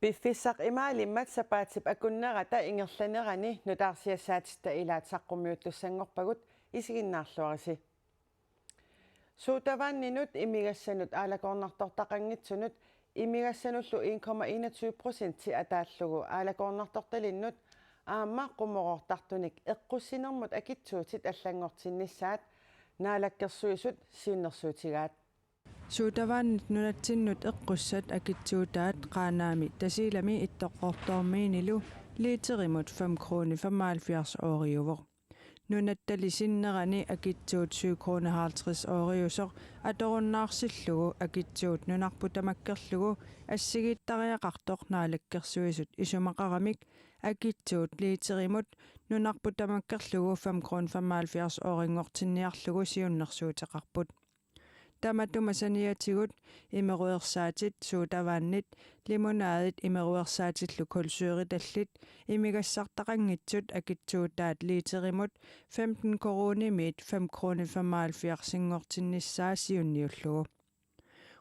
Piffissaq imaalimmat sapaatip akunnerata ingerlanerani nutaarsiassaatissta ilaatsaqqummiutlussanngorpagut isiginnaarluarisi. Suutavanninut imigassanut aalakornartortaqangitsunut imigassanullu 1,21% ataallugu aalakornartortalinnut aamma qumorortartunik eqqussinermut akitsuutit allangortinnissaat naalakkersuisut siunnersuutigaat. Suutavanit nunattinnut eqqussat akitsuutaat qaanaami tasiilami ittoqqortoormiinilu liiterimut 5 kroner 75 åriuvoq. Nunattalisinnerani akitsuut 7 kroner 50 åriusoq atorunnaarsillugu akitsuut nunarputamakkerlugu assigiittariaqartoq naalakkersuisut isumaqaramik akitsuut liiterimut nunarputamakkerlugu 5 kroner 75 åringortinniarlugu siunnersuuteqarput. Tamatumasaniatigut imeruersaatit suutavaannit limonaadit imeruersaatillu kulsyuritallit imigassartaqanngitsut akitsuutaat liiterimut 15 korunimit 5 kroner 75 singortinnissaa siunniullugu.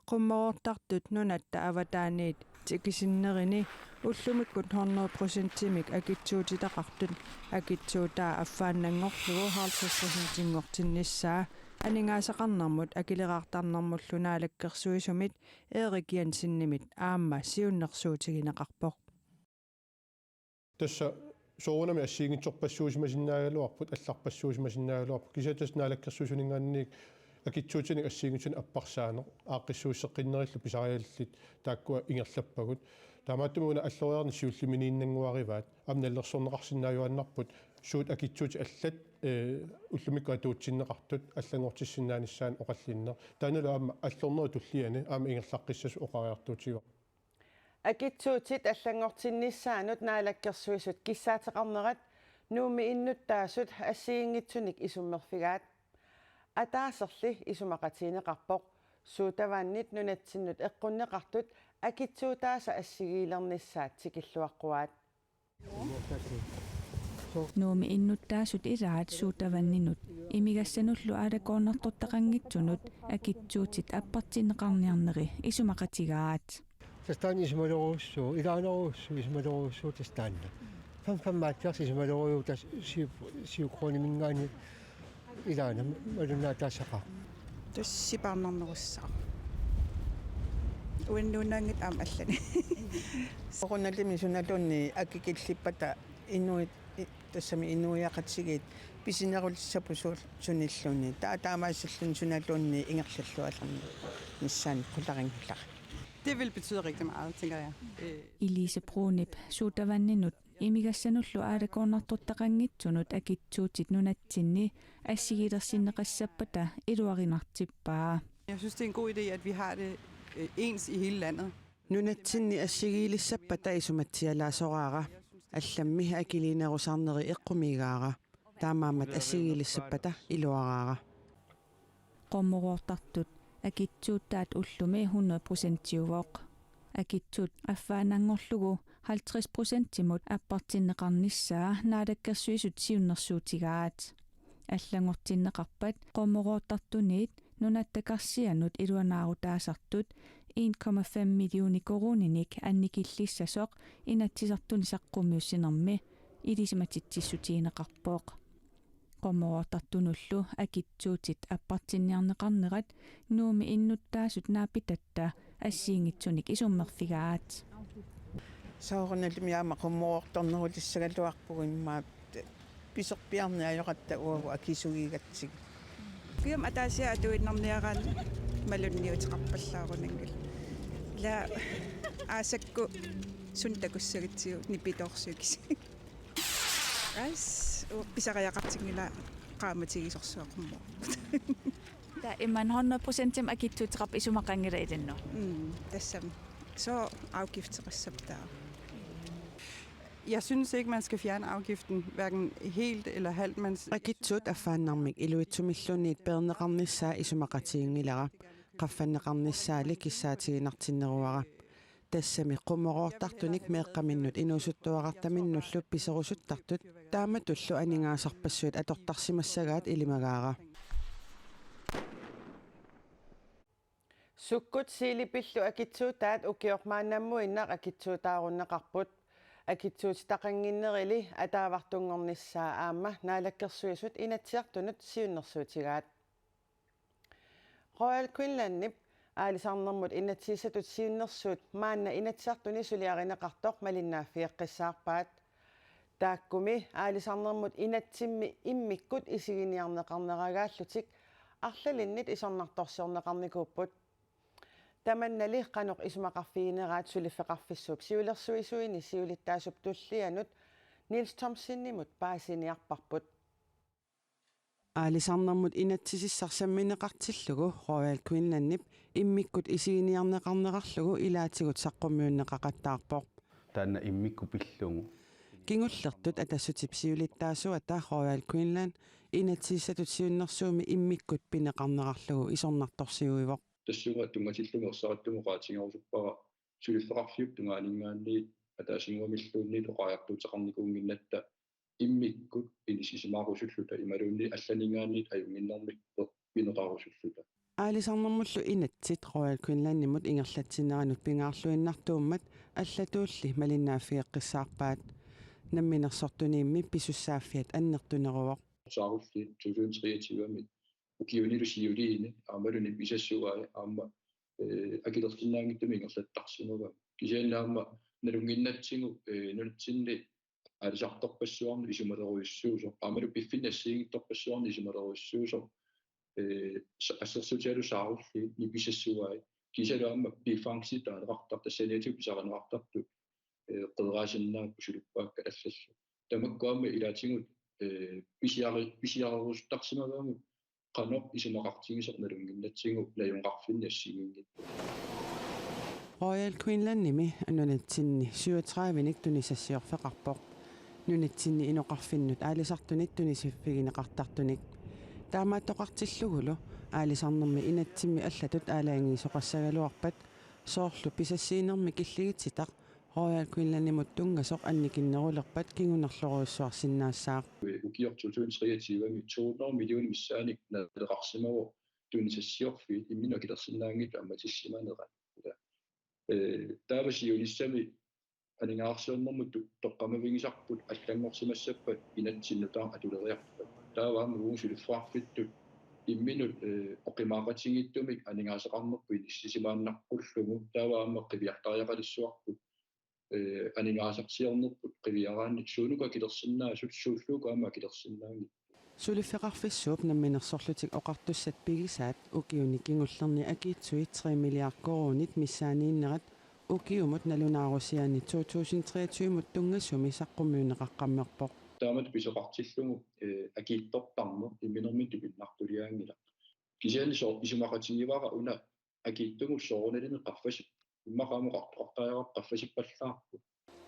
Qummorortartut nunatta avataaniit tikisinnerini ullumikut 100%-imik akitsuutitaqartut akitsuutaa affaannangorlugu 50%-ingortinnissaa aningaasaqarnarmut akileraartarnarmullu naalakkersuisumit Erik Jensinnimit aamma siunnersuutigineqarpoq. Tässä soonami assiingitsorpassuusimasinnaaгаluarput алларпассуусимасиннаагалуарпут кисатас наалаккерсуусунингаанник акитсуутиник ассиигитсуни аппарсаанеq ааққиссуuссеққиннериллу писариаллит тааккуа ингерлаппагут таамааттумуна аллориарни сиуллиминииннангуариваат амналлерсорнеқарсиннааюаннарпут суут акитсуути аллат уллумикка туутсиннеқартут аллангортиссинааниссаан оқаллиннер таанула аама аллорнери туллиани аама ингерлаққиссасу оқариартуутигоq Akitsuutit allangortinnissaanut naalakkersuisut kissaatеқарнерат нууми иннуттаасут ассиингитсуник исуммерфигаат атаасерли исумақатиинеқарпоқ суутавааннит нунатсиннут эққуннеқартут акитсуутааса ассигиилернissaат тикиллуаққуаат нууми иннуттаасут илаат суутаваннинут имигасsanullu аалакоорнартортақангитсунут акитсуутит аппартиннеқарниарнери исумақатигаат Tastani ismalorussu ilaanarussu ismalorussu tastaanna fammaattiarsi ismaloruju tas siukronimingaani ilaana malunnaataasaqa tussipaarnernerussaa uinnuunaangit aam allani oqunallimi sunalunni akikillippata inuit тассами инуяқатсигит писинерулиссапу суниллуни таамаассаллун суналуунни ингерллуалерни ниссаани qulariнгуллара. Det vil betyde rigtig meget, tænker jeg. Elise Brunip suutavanninut imigassanullu aalakornartortaqangitsunut akitsuutit nunatsinni assigiilersinneqassappata iluarinartippaa. Jeg synes, det er en god idé, at vi har det ens i hele landet. Nunatsinni assigiilissappata isumatsialaasoraara алламми акилинерусарнери эққумигаара таамаамат ассигилиссаппата илуараара qommuruortartut akitsuuttaat ullumi 100%-iuvoq akitsuut affaanangorlugu 50%-imut appartinneqarnissaa naalakkersuisut siunnersuutigaat аллангортиннеқарпат qommuruortartuniit nunattakarsianut iluanaarutaasartut 1,5 millioni koruninik annikillissassoq inatsisartuni saqqummiussinermi ilisimatitsissutiineqarpooq qommuruortartunullu akitsuutit appartinniarneqarnerat nuumi innuttaasut naapitatta assiingitsunik isummerfigaat saornallumi aama qummuruortornerulissagaluarpuguimmaat piserpiarni ajoqatta uagu akisugigatsig Kiam ataasia atuinnerniaraan malunniuteqarpallaarunangil la aasakku suntakussagitsiu nipitorsugis as pisariaqartingila qaamatigisorsuaqummo ta imman 100%-im akitsuutiqarp isumaqangila ilinno tassam så afgiftsrecepter. Jeg synes ikke, man skal fjerne afgiften, hverken helt eller halvt. Akitsuut affaannarmik iluitsumilluniit perneqarnissaa isumaqatiingilara qaffanneqarnissaali kissaatiginartinneruara тассами qumoroortartunik meeqqaminnut inusuttuaqartaminnullu piserusuttartut taamatullu aningaasarpassuit atortarsimassagaat ilimagaara Sukkut siilipillu akitsuutaat ukiormaannammuinnaq akitsuutaarunnaqarput akitsuutitaqanginnerili ataavartungornissaa aamma naalakkersuisut inatsiartunut siunnersuutigaat Royal Quinlanip aalisarnermut inatsiissatut siunnersuut maanna inatsiartuni suliarineqartoq malinnaaffiiqqissaarpaat taakkumi aalisarnermut inatsimmi immikkut isiginiarneqarneragaallutik арлалиннит исорнарторсиорнеқарникууппут таманнали қанеқ исумақарфигинераат сулиффеқарфиссууп сиулерсуисуини сиулиттаасуп туллианут Нилс Томсиннимут паасиниарпарпут аалисарнэрмут инатсисиссарсамминеқартиллугу Royal Quinlanip иммиккут исигиниарнеқарнеқарлугу илаатигут саққуммиуннеқақаттаарпоқ таанна иммикку пиллугу кингуллертут атассутип сиулиттаасуата Royal Quinland инатсиссатут сиуннэрсууми иммиккут пинеқарнеқарлугу исорнарторсиуивоқ тассуга тунгатиллуми орсаратумуqaатингорусуппара сулиффеқарфиуп тунгаалингаанни атаасингуамиллуунни тоқаяртуутеқарникуунгиннатта иммиккут инисисимаарусуллута ималуунни алланингаанни аюнгиннэрмик пинеқарусуллута аалисарнэрмуллу инатсит Royal Quinlandimut ингерлатсинеранут пингаарлуиннартууммат аллатуулли малиннааффиэққиссаарпаат намминерсортуниимми писуссааффиат аннертунеруоқ саарулли 2023-ами укиунилусиулиини аамалуни писассугаа аама акилерсиннаангиттуми ингерлаттарсимага кисианнаама налунгиннатсигу нултсинни алисарторпассуарни исумалеруйуссуусо аамалу пиффиннассиигитторпассуарни исумалеруйуссуусо ассерсутиалу саарулли ниписассугаа кисалуама пиффангситаалеқартар тассаниатиу писаранеқартарту qederaasиннааппу сулуппаакка аллаллу тамаккуама илаатингут писиарерустарсимагааму qanoq исумақартигисерналунгиннатсигу лаюнқарфинни ассигингит Royal Quinlandimi анунатсинни 37-ник тунисассиорфеқарпоқ нунатсинни иноқарфиннут аалисартунит тунисиффигинеқартартуник таамааттоқартиллугулу аалисарнерми инатсимми аллатут аалаангиисоқассагалуарпат соорлу писассиинерми киллигитситақ Royal Quinlandimut tungasоқ анникиннерулерпат кигуннарлоруйссуарсиннаассаақ укиортултуун 23 миллион миссааник налеқарсимаво тунисассиорфи имминакилерсиннаангит амматиссиманера таавасиунissami анингаарсууннэрмут тоққамавигисарпут аллангорсимассаппат инатсиннутаа атулериарпат тааваама уусулиффаарфиттут имминут оқимаақатигиттумик анингаасеқарнерпу иссисимааннарқуллугу тааваама қивиартариақалиссуарпут анингаасарсиорнерпут қивиараанник суунука килерсиннаасут сууллуугаама килерсиннаанги сулиффеқарфиссууп намминерсорлутик оқартуссат пигисаат укиуни кингуллерни акиитсуи 3 миллиард коронит миссаанииннерат укиумут налунаарусиани 2023-мут тунгасуми саққуммиунеқаққаммерпоқ таамат писоқартиллугу акииттортарне имминермит тупиннартулиаангила кисианисоо исумақатигивара уна акииттугу соорналими қарфасип иммақаамуқартоқартаяраа qaffasippallaarpu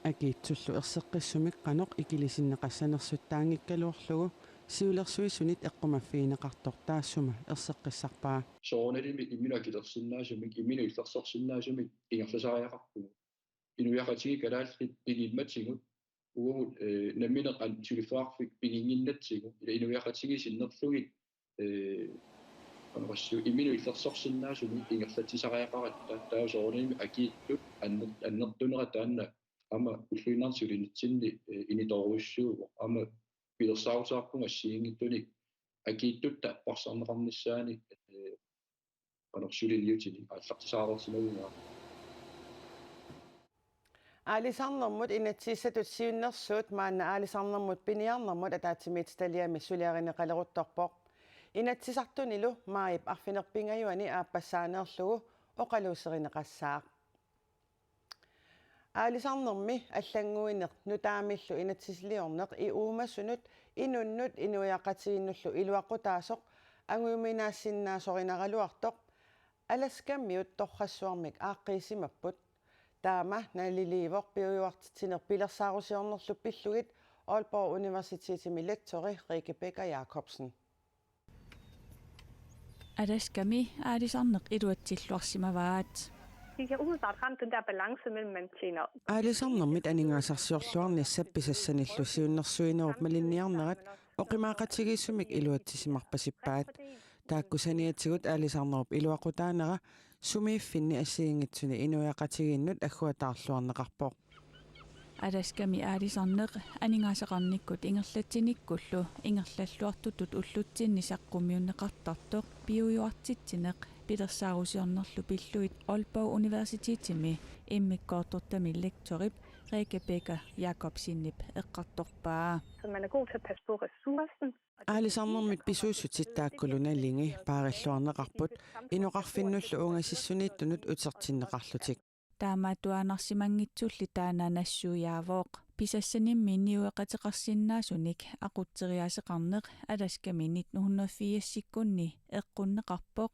акиитсуллу ерсеққиссумик қаноқ икилисиннеқассанерсуттаангиккалуорлугу сиулерсуисунит эққумаффиинеқартор таассума ерсеққиссарпаа соорналими имминакилерсиннаасумик имминуиллерсорсиннаасумик ингерласариақарпу инуяқатиги калаалли пигимматсигут угумут намминеқ ан сулиффаарфик пигингиннатсигу ила инуяқатиги синнерлугит анрассу имминуиллерсорсиннаасуми ингерлатисариақаратта таасоорними акииттут аннертунера таанна ама уллуинаарсулинитсинни иниторуйуссууго ама пилерсаусаарпунга сиингиттуник акииттутта парсарнеқарниссаани канерсулилиутини аллартисаарерсимагуна аалисарнэрмут инатсиссатут сиуннерсуут маана аалисарнэрмут пиниарнэрмут атаатимит талиами сулиаринеқалерутторпоқ инатсисартунилу маип арфинерпингаюани ааппассаанерлугу оқалуусеринеқассаақ аалисарнэрми аллангуинеқ нутаамиллу инатсислиорнеқ иуумассунут инуннут инуяқатигиннуллу илуаққутаасоқ ангуиминаассиннаасоринаралуартоқ аласкаммиут торрассуармик ааққиисимаппут таама налиливоқ пиуюартитинер пилерсаарусиорнерлу пиллугит Aalborg Universitetimi lektori Rikke Becker Jacobsen Alaskami aalisarneq iluatsilluarsimavaat De kan umiddelbart ramme den der balance mellem man tjener. аалисарнэрмит анингаасарсиорлуарни сапписассаниллу сиуннэрсуинеруп малинниарнерат оқимаақатигиссумик илуатсисимарпасиппаат тааккусаниатсигут аалисарнеруп илуақутаанера sumiiffinni assiingitsuni inuiaqatiginnut agguataarluarneqarpoq Alaskami aalisarneq aningaasaqarnikkut ingerlatsinikkullu ingerlalluartutut ullutsinni saqqummiunneqartartoq piujuartitsineq pilersaarusiornerlu pilluit Aalborg Universitetimi immikkoortortami lektorip Rikke Jacobsinnip eqqartorpaa. Så man er god til at passe på ressourcen. аалисарнэрмит писуусутиттааккулуналлинги паариллуарнеқарпут инуқарфиннуллу унгасиссунииттунут утертиннеқарлутик таамаатуанарсимангитсулли таананассуяавооқ писассанимми ниуэқатеқарсинаасуник ақутсериаасеқарнеқ аласками 1984-сиккунни эққуннеқарпоқ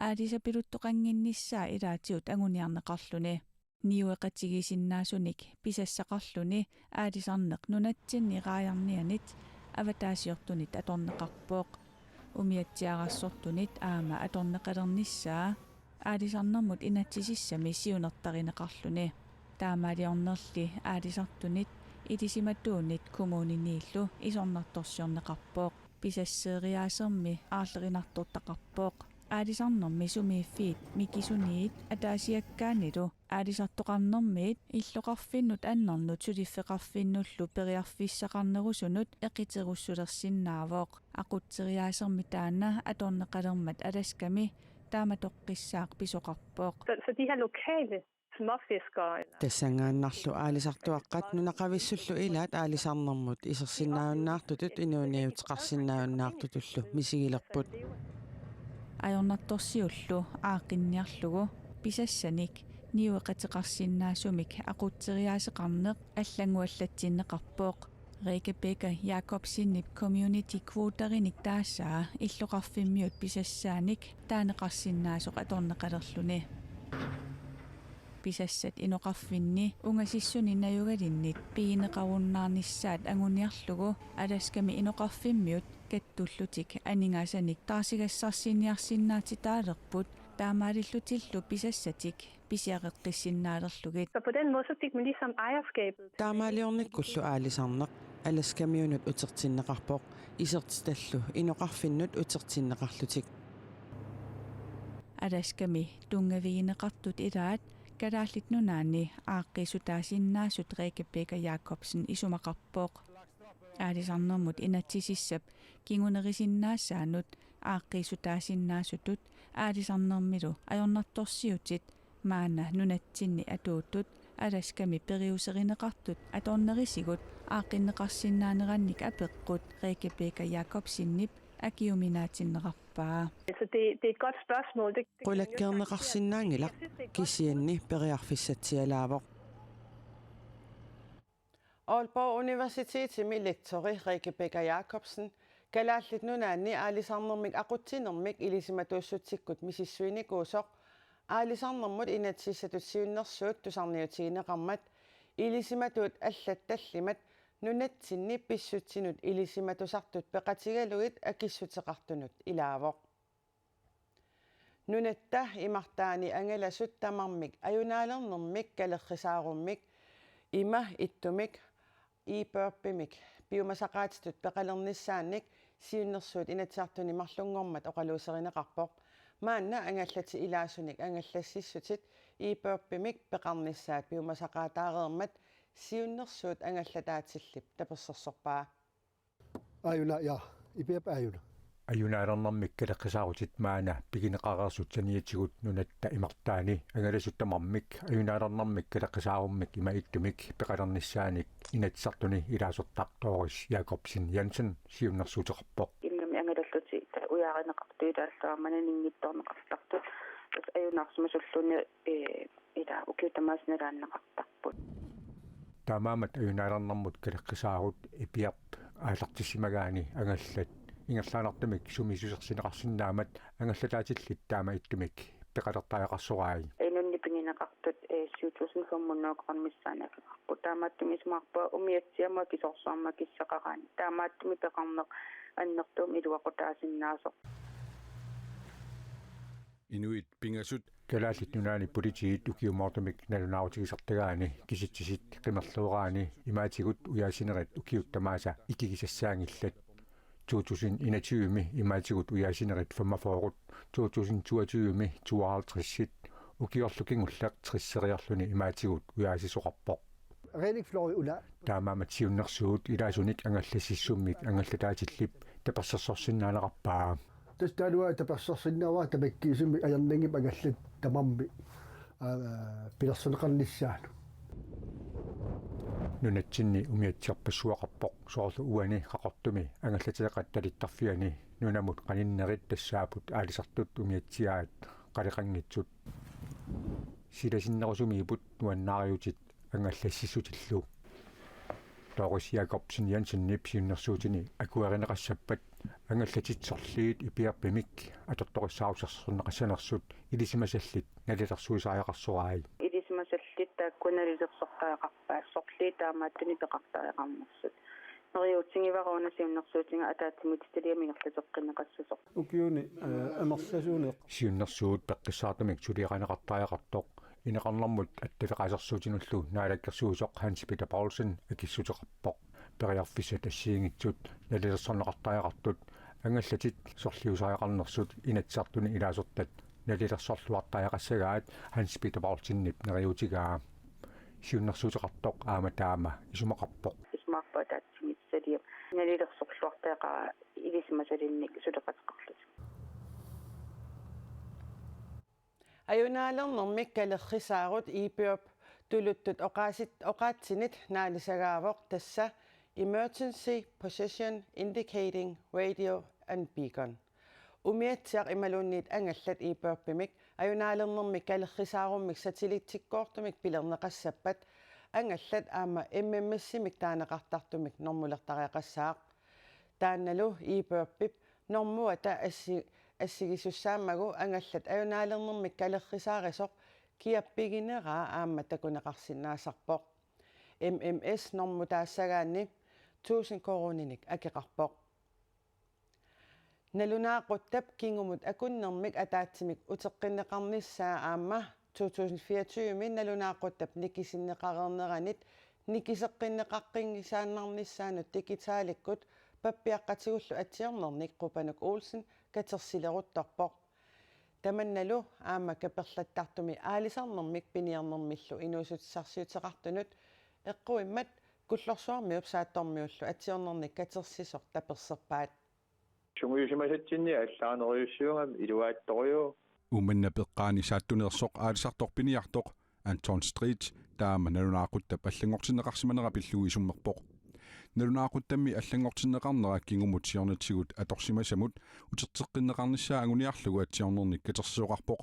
аалисапилуттоқангинниссаа илаатиут агуниарнеқарлуни ниуэқатигисиннаасуник писассақарлуни аалисарнеқ нунатсинни рааярнианит аватаасиортунит аторнеқарпоқ умиатсиарассортунит аама аторнеқалерниссаа аалисарнэрмут инатсисиссами сиунертаринеқарлуни таамаалиорнерли аалисартунит илисиматуунит коммуниннииллу исорнарторсиорнеқарпоқ писассеериаасерми аарлеринартортақарпоқ аалисарнэрми сумииффиит микисуниит атаасиаккаанилу аалисартоқарнэрмиит иллоқарфиннут аннернут сулиффеқарфиннуллу периарфиссақарнерусунут эқитеруссулерсиннаавооқ ақутсериаасерми таана аторнеқалермат аласками тааматоққиссаақ писоқарпоқ Så de her lokale småfiskere тассангааннарлу аалисартуаққат нунақависсуллу илаат аалисарнэрмут исерсиннаавиннаартутут инуунеутеқарсиннаавиннаартутуллу мисигилерпут ajornartorsiullu aaqinniarlugu pisassanik niueqateqarsinnaasumik aqutseriaaseqarneq аллангуаллатсиннеқарпооқ Rikke Jacobsinnip community quoterinik таасаа иллоқарфиммиут писассааник таанеқарсиннаасоқ аторнеқалерлуни писассат иноқарфинни унгасиссуни наюгалиннит пиинеқаруннаарниссаат агуниарлугу аласками иноқарфиммиут каттуллутик анингаасаник таасигассарсиниарсиннаати таалерпут таамаалиллутиллу писассатик писиақеққиссиннаалерлугит. Så på den måde så fik man ligesom ejerskabet. таамаалиорниккуллу аалисарнеқ аласкамиунут утертиннеқарпоқ исертиталлу иноқарфиннут утертиннеқарлутик аласками тунгавиинеқартут илаат калааллит нунаани ааққисутаасиннаасут Rikke Jacobsen исумақарпооқ аалисарнэрмут инатсисиссап кингунерисиннаассаанут ааққисутаасиннаасутут аалисарнэрмилу ajornartorsiutit маана нунатсинни атууттут аласками периусеринеқартут аторнерисигут ааққиннеқарсиннаанеранник апеққут Rikke Jacobsinnip акиуминаатиннеқарпаа. Så det er et godt spørgsmål. qulakkeerneqarsinnaangilaq kisianni periarfissatialaavoq Aalborg Universitetimi lektori Rikke Jacobsen kalaallit nunaanni aalisarnermik aqutsinermik ilisimatuussutikkut misissuinikuusoq aalisarnermut inatsissatutsiunnersuut tusarniutigineqarmat ilisimatuut аллатталлимат нунатсинни писсутсинут илисиматусартут пеқатигалугит акиссутеқартунут илаавоқ нунатта имартаани ангаласут тамармик аюнаалернэрмик калеррисааруммик има иттумик иперпимик биумасақаатитут пеқалерниссаанник сиуннэрсуут инатсаартуни марлунгормат оқалуусеринеқарпоқ маанна ангаллати илаасуник ангаллассиссутит иперпимик пеқарниссаат биумасақаатаареермат сиуннэрсуут ангаллатаатиллип таперсерсорпаа аюна я ипиап аюна аюнаалернэрмик калеққисаарутит маана пигинеқарерсут саниатигут нунатта имартаани ангаласуттамармик аюнаалернэрмик калеққисааруммик имаиттумик пеқалерниссааник инатсартуни илаасортартоорис Jacobsen Jansen сиуннэрсуутеқарпоқ иммами ангалаллути уяаринеқартуилааллаа мананингитторнеқарлартут ас аюнаарсумасуллуни ила укиутамаасналааннеқартарпут таамаамат аюнаалернэрмут калеққисаарут ипиарп аалартиссимагаани ангаллат ингерлаанартумик сумисусерсинеқарсинаамат ангаллатаатиллит таама иттумик пеқалертаақарсораай инунни пингинеқартут сиутусунфаммунноокорнмиссаанаақарпу таамааттумисмаарпа умиатсиама кисорсаарма киссақараани таамааттуми пеқарнеқ аннертуум илуақутаасиннаасо инуит пингасут калааллит нунаани политиит укиумаартумик налунаарутигисартагаани киситсисит қимерлуораани имаатигут уяасинерат укиуттамааса икигисассаангиллат 2021 имаатигут уяасинерит 45 2022 52 укиорлукингуллақ триссериарлуни имаатигут уяасисоқарпоқ Renik floi una. таамаамат сиуннэрсуут илаасуник ангаллассиссуммик ангаллатаатиллип тапассерсорсиннаанеқарпаа Tastanua tapassarsinnawa tamakkiisummi ajarningip angallat tamammi pilersuneqarnissaanu. нунатсинни умиатсиарпассуақарпоқ соорлу уани қақортуми ангаллатеқат талиттарфиани нунамут қаниннерит тассаапут аалисартут умиатсиаат қалеқангитсут силасиннерусумиипут нуаннаариутит ангаллассиссутиллу Doris Jacobsen Jensen nipsiunnersuutini akuerinеқассаппат ангаллатитсорлиит ипиарпимик аторториссаусерсернеқассанерсут илисимасаллит налилерсуисааяқарсураай илисимасаллит тааккуналилерсортаақарпаа сорлии таамааттуни пеқартариақармассут нериутсигиваруна сиуннерсуутинга атаатимут талиамингерлатеққиннеқассасоқ Ukiuni амерласуунеқ сиуннерсуут пеққиссаартамик сулиақанеқартааяқартоқ инеқарнэрмут атталеқасерсуутинуллу наалаккерсуусоқ Hans Peter Paulsen акиссутеқарпоқ периарфисат ассиингитсут налилерсорнеқартааяқартут ангаллатит сорлиусааяқарнерсут инатсартуни илаасортат налилерсорлуартааяқассагаат Hans Peter Paulsen-нип нериутигаа сиуннерсуутеқартоқ ааматаама исумақарпоқ исмаарпатаатсигитсалиа налилерсорлуартаақаа илисимасалинник сулеқатеқарлус Ajunaalernermik kalerrisaagut iipiup tuluttut oqaatsinit naalisagaavoq tassa emergency position indicating radio and beacon umiatsiaq imalunniit angallat iipiuppimik ajunaalernermik kalerrisaarummik satellittikkoortumik pilerneqassappat angallat aama mmsimik taaneqartartumik normulertariaqassaaq taannalu iipiuppip normuata ассигисуссаамагу ангаллат аюнааlernermik калеррисаариsoq киаппигинеraa аама такунеқарсинаасарпоқ MMS нормутаассагаанни 1000 корониник акеқарпоқ налунаақуттап кингумут акуннэрмик атаатсимик утеққиннеқарниссаа аама 2024 мин налунаақуттап никисиннеқарернеранит никисеққиннеқаққингисааннарниссаанут дигитааликкут паппиаққатигуллу атсиорнерник Qupanuk Olsen катерсилерутторпоқ таманналу аама каперлаттартуми аалисарнэрмик пиниарнэрмиллу инуусутсарсиутеқартунут эққуиммат куллорсуармиуп сааттормиуллу атсиорнерник катерсисор таперсерпаат чунгуйусимасатсинни аллаарнериуссуугам илуаатториу уманна пеққаани сааттунерсоқ аалисартор пиниартоқ Anton Street таама налунаақуттап аллангортинеқарсиманера пиллуи исуммерпоқ налунаақуттамми аллангортиннеқарнера кингумут сиорнатсигут аторсимасамут утертеққиннеқарниссаа агуниарлугу атсиорнерник катерсиоқарпоқ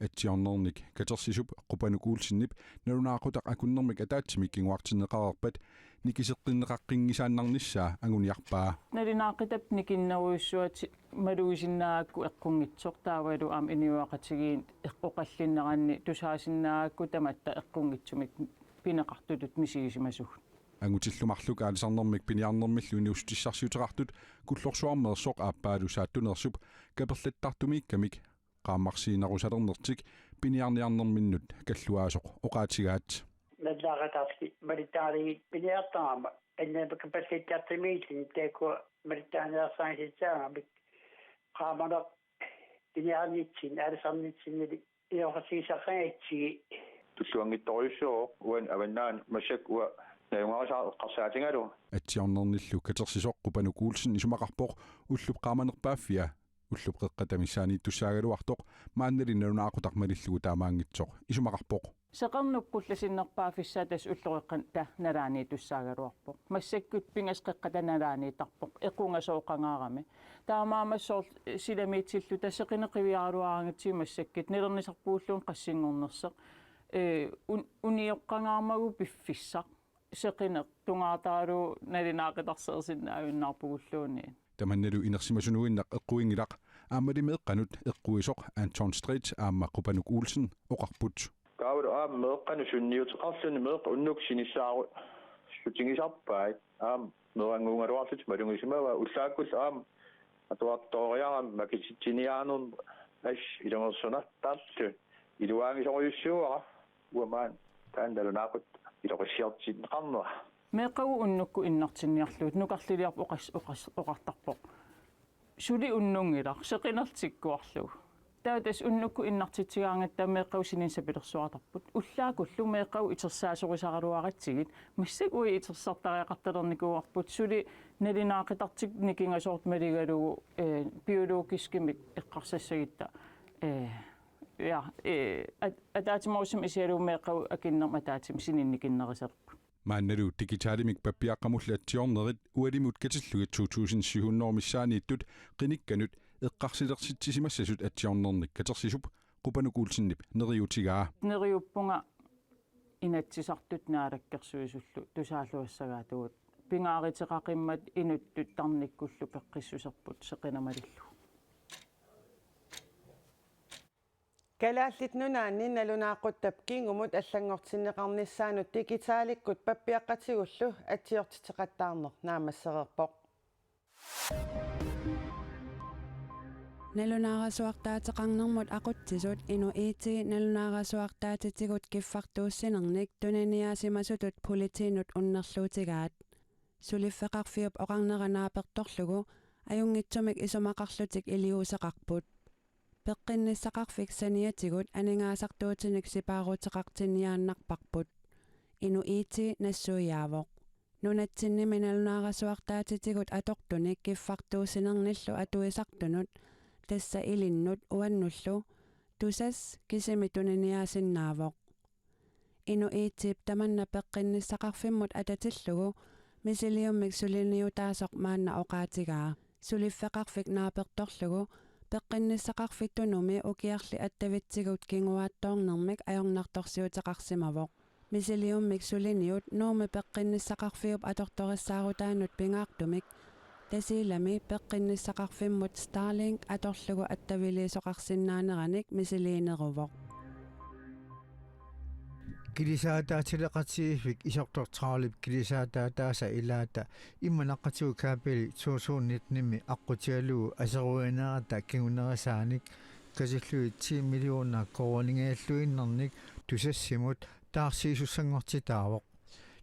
атсиорнерник катерсисуп Qupanuk Olsen-нип налунаақутақ акуннэрмик атаатсимик кингуартиннеқарерпат никисеққиннеқаққингисааннарниссаа агуниарпаа налунаақитап никиннеруиссуати малуисиннаакку эққунгитсоқ таавалу аам иниуақатигиин эққоқаллиннеранни тусаасиннаакку таматта эққунгитсумик пинеқартутут мисигисимасуг ангутиллумарлук аалисарнэрмик пиниарнэрмиллу иниустиссарсиутеқартут куллорсуармерсоқ ааппаалу сааттунерсуп каперлаттартумииккамик qaammarsiinarusалернертик пиниарниарнэрминнут каллуаасоқ оqaатигаат наллаагатарси малитаари пиниартаама аннапакапасситтартимииллин таакку малитааниарсааниситсаамик qaamana пиниарнитсин аалисарнитсиннали иорсисақаатсиги туллуангитторюссоо уан аваннаан масак уа наюнгаарсаа қарсаатингалу атсиорнерниллу катерсисоқ Qupanuk Olsen исумақарпоқ уллуп qaamанерпааффиа уллуп қеққатамиссаани туссаагалуартоқ мааннали налунаақутармалиллугу таамаангитсоқ исумақарпоқ сеқарнуккулласиннерпаафиссаа тас уллориққан та налаани туссаагалуарпоқ массаккут пингас қеққатаналааниитарпоқ эқунгасооқангаарами таамаамассоор силамиитсиллу тассеқинеқивиаралуарангатсиу массаккит нилернисарпууллуун qassiнгорнерсеқ униоққангаармагу пиффиссақ сеқинеқ тунгаатаалу налинаақитарсерсиннаавиннаарпугуллууни таманналу инерсимасунуиннақ эққуингилақ аамали меэққанут эққуисоқ Anton Street аама Qupanuk Olsen оқарпут каавал аама меэққану сунниутеқарлуни меэққа уннуксинissaaru сутингисарпаат аама мерангуунгалуарлут малунгисимава уллааккус аама атуартоориарам макиситсиниаанун аш илонгерсунартарлу илуаангисориуссууара уамаан таанналунаақут илоқиссиартиннеқарнера meeqagu unnukku innartinniarluut nuqarliliarpu oqartarpoq suli unnungilaq seqinertikkuarlugu taatas unnukku innartitigaangatta meeqagu sininsapilersuartarput ullaakullu meeqagu itersaasorisaruaratsigit massag ui itersartariaqartalernikuarput suli nalinaaqetartik nikingasoort maligalugu biologiskimik eqqarsassagitта ja ataatimorusum isialu meeqagu akinnerm ataatim sininnikinnerisarpu maannalu digitaalimik pappiaqqamullaatiornerit ualimut katillugit 2700 missaaniittut qinikkanut eqqarsilersittisimassasut atiornernik katersisup qupanuk uulsinnip neriutigaa neriuppunga inatsisartut naalakkersuisullu tusaalluassagaatugut pingaariteqaqimmat inuttut tarnikkullu peqqissuserput seqinamalillu Kalaallit nunaanni nalunaaqquttapkiingumut allangortinneqarnissaanut digitaalikkut pappiaqqatigullu atsiortiteqattaarner naamassereerpoq Nalunaarasuartaatеқарнэрмут aquttisut inu iiti nalunaarasuartaatitigut kiffartuussinernik tunaniaasimasutut politiinut unnerluutigaat suliffeqarfiup oqarneranaapertorlugu ajungitsumik isumaqarlutik iliuuseqarput peqqinnisaqarfik saniatigut aningaasartuutinik sipaaruteqartiniaannarparput inu iiti nassuiaavoq nunatsinnimi nalunaarasuartaatitigut atortunik kiffartuussinerniillu atuisartunut tassa ilinnut uannullu tusas kisimi tunaniaasinnaavoq inu iitiip tamanna peqqinnisaqarfimmut atatillugu misiliummik suliniutaasoq maanna oqaatigaa suliffeqarfik naapertorlugu peqqinnisaqarfittunumi ukiarli attavitsigut kinguaattoornermik ajornartorsiuteqarsimavoq misiliummik suliniut nuumi peqqinnisaqarfiup atortorissaaruutaanut pingaartumik tasiilami peqqinnisaqarfimmut Starlink atorlugu attaviliisoqarsinnaaneranik misiliineruvoq Kilisaataatileqatiivik isortortraalip kilisaataataasa ilaata immanaqatiu kaapili suusuunnitnimi aqqutialugu aseruinerata kingunerisaanik kasillui 10 millioner koroningealluinnernik tusassimut taarsiisussangortitaavoq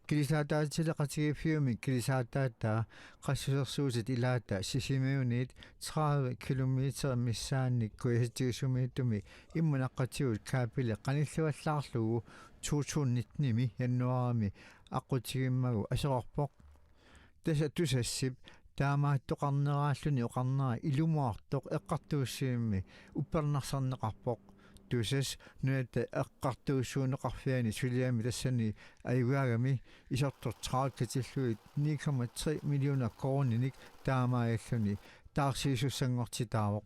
kilisaataatileqatigifiumi kilisaataata qassusersuusit ilaata sisimiunit 30 kilometer missaannik kuisatigissumiittumi immanaqatiu kaapili qanilluallaarlugu tuutuunnitnimi jannuarami aqutigimmagu aserorpoq tasa tusassip taamaattoqarneraalluni oqarnera ilumuartoq eqqartuussiimmi uppernarsarneqarpoq tusas nunata eqqartuussuuneqarfiani suliami tassani ayuagami isortortraat katilluit 9,3 millioner koroninik taamaayalluni taarsiisussangortitaavoq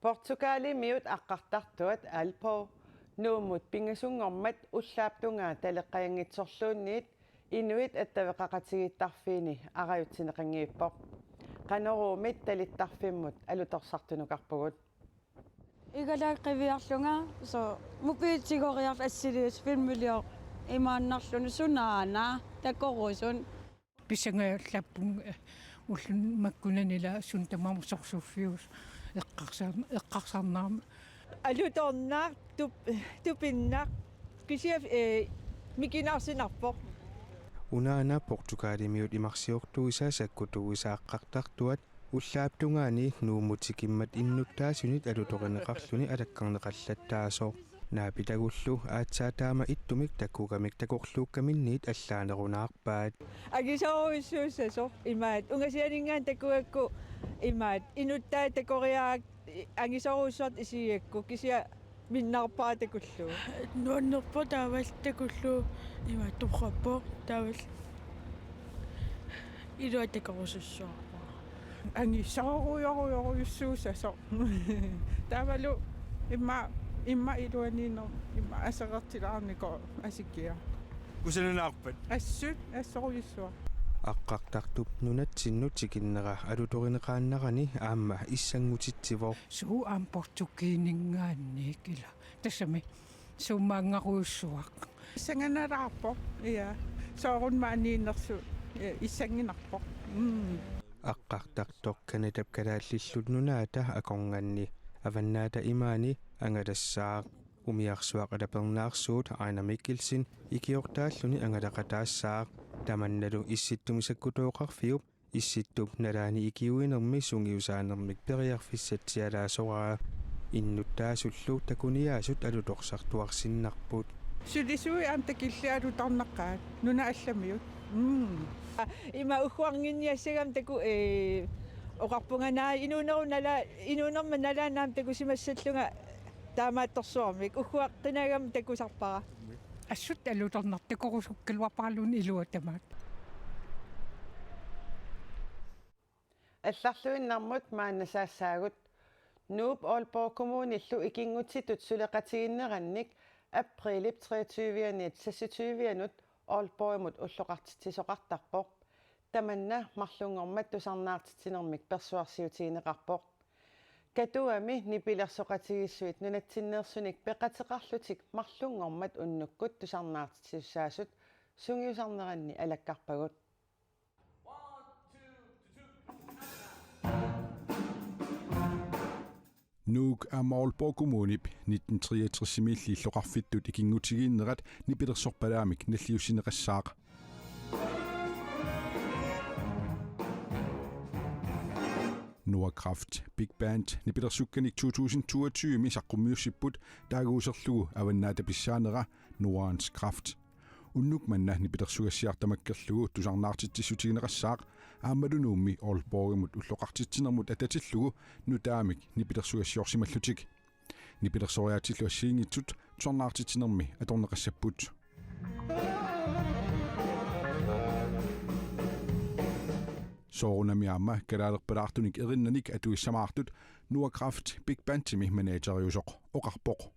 Portugali miut aqqartartuat alpo nuumut pingasungormat ullaaptungaa taleqqayangitsorluunniit inuit attaveqaqatigittarfiini arajutineqangiippoq qaneruumit talittarfimmut alutorsartunukarpugut Igalaaqqiviarlunga so mupiitsigoriarl assilius filmulio imaannarlunu sunaana takorusun pisangallappun ullun makkunanila sun tamamsorsuuffius eqqarsarnaama alutornaaq tupinnaaq kisiaf mikinarsinarpoq unaana Portugalimiut imarsiortuisaassakkutuisaaqqartartuat ullaaptungaani nuumutikimmat innuttaasunit alutoqaneqarluni alakkarneqallattaasoq naapitagullu aatsaataama ittumik takkukamik takorluukkaminniit allaanerunaarpaat agisoruissuussaso imaat ungasianingaan takkuakku imaat inuttaa takoriaak angisoruussort isiakku kisia minnarpaa takullu nuannerpo taavall takullu imaat tuqappo taavall ilua takorusussuarpa angisoruissuussaso taavalu imma iluaniinner imma aseqertilaarniko asikkia usananaarpat assoruyissua aqqartartup nunatsinnut sikinnera alutorineqaannarani aamma issangutitsivoq suu aan portugiiningaanniikila tassami summaangaruussuaq issanganaraarpo ia soorunmaaniinnersu issanginarpo aqqartartoq kanatap kalaallislut nunaata akornganni avannaata imaani angalassaaq umiarsuaq alapernaarsuut Aina Mikkelsen ikiortaalluni angalaqataassaq tamannalu issittumisakkutuoqarfiup issittup nalaani ikiuinermi sungiusaanermik periarfissatsialaasoraa innuttaasullu takuniaasut alutorsartuarsinnarput Sulisui antakillialu tarnaqqaat nuna allamiut. Ima uhuarnginniassagam taku oqarpunganaa inuunermanalaanaam taku simassallunga taamaattorsuarmik uhuaqqinagam takusarpara assut alutornartikorusukkilwapaalun iluatamaat алларлуиннармут мааннасаассаагут нууп Aalborg kommunillu ikingutitut suleqatiginnerannik априлип 23-ниит сассутивианут Aalborgimut уллоqartitisoqartarpoq tamanna марлунгормат тусарнаартитинермик персуарсиутигинеқарpoq катуами нипилерсоqатигиссуит нунатсиннерсуник пеқатеқарлутик марлунгормат уннуккут тусарнаартитиссаасут сунгиусарнеранни алаккарпагут Nuuk Aalborg kommunip 1963 illoqarfittut ikingutigiinnerat nipilersorpalaamik nalliusineqassaaq Nordkraft Big Band nipilersukkanik 2022 misaqqumiussipput taaguuserlugu avannaata pissaanera Nordens Kraft unnuk manna nipilersugassiartamakkerlugu tusarnaartitsissutigineqassaaq аамалунуумми Aalborgimut уллоqartitsinermut atatillugu nutaamik nipilersugassiorsimallutik nipilersoriaatillu assiingitsut tuarnaartitsinermi atorneqassapput soorunami aamma kalaalerpalaartunik erinnanik atuissamaartut Nordkraft Big Bandtimi manageriusoq oqarpoq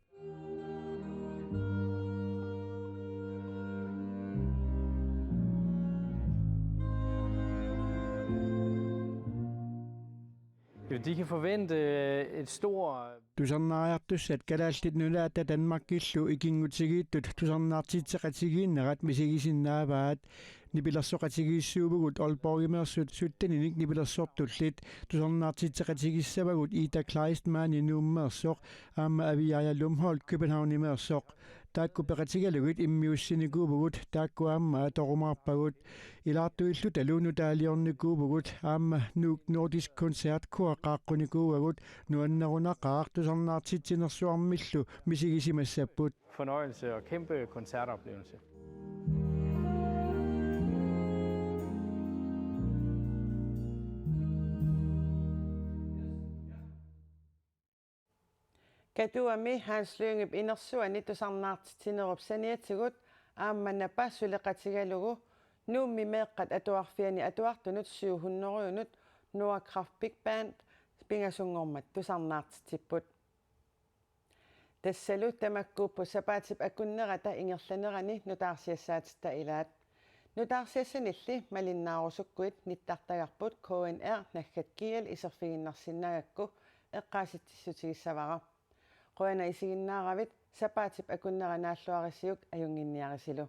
De kan forvente et stort Tusarnaariartussat kalaallit nulaata Danmarkillu ikingutigiittut tusarnaartitseqatigiinnerat misigisinnaavaat nipilersoqatigiissuuvugut Aalborgimeersut suttaninik nipilersortullit tusarnaartitseqatigissavagut Ida Kleistmanni nuummeersoq aamma aviarialumholt Københavnimeersoq taakku peqatigalugut immiussinikuuvugut taakku aamma atorumaarpagut ilaartuillu taluunu taaliornikuuvugut aamma nuuk Nordisk Koncertkor qaaqqunikuuvagut nuannerunaqaaq tusarnaartitsinersuarmillu misigisimassapput fornøjelse og kæmpe koncertoplevelse. Katuami Hans Lyngep inersuani tusarnaartitinerup saniatigut aammannapa suleqatigalugu nuummi meeqqat atuarfiani atuartunut 700-unut Nordkraft Big Band pingasungormat tusarnaartitipput tassalu tamakkuuppu sapaatip akunnerata ingerlanerani nutaarsiassaatitta ilaat nutaarsiassanilli malinnaarussukkuit nittartagarput KNR naggatkial iserfiginnarsinnagakku eqqaasittissutigissavara qoana isiginnaaravit sapaatip akunneranaalluarisiuk ajunginniarisilu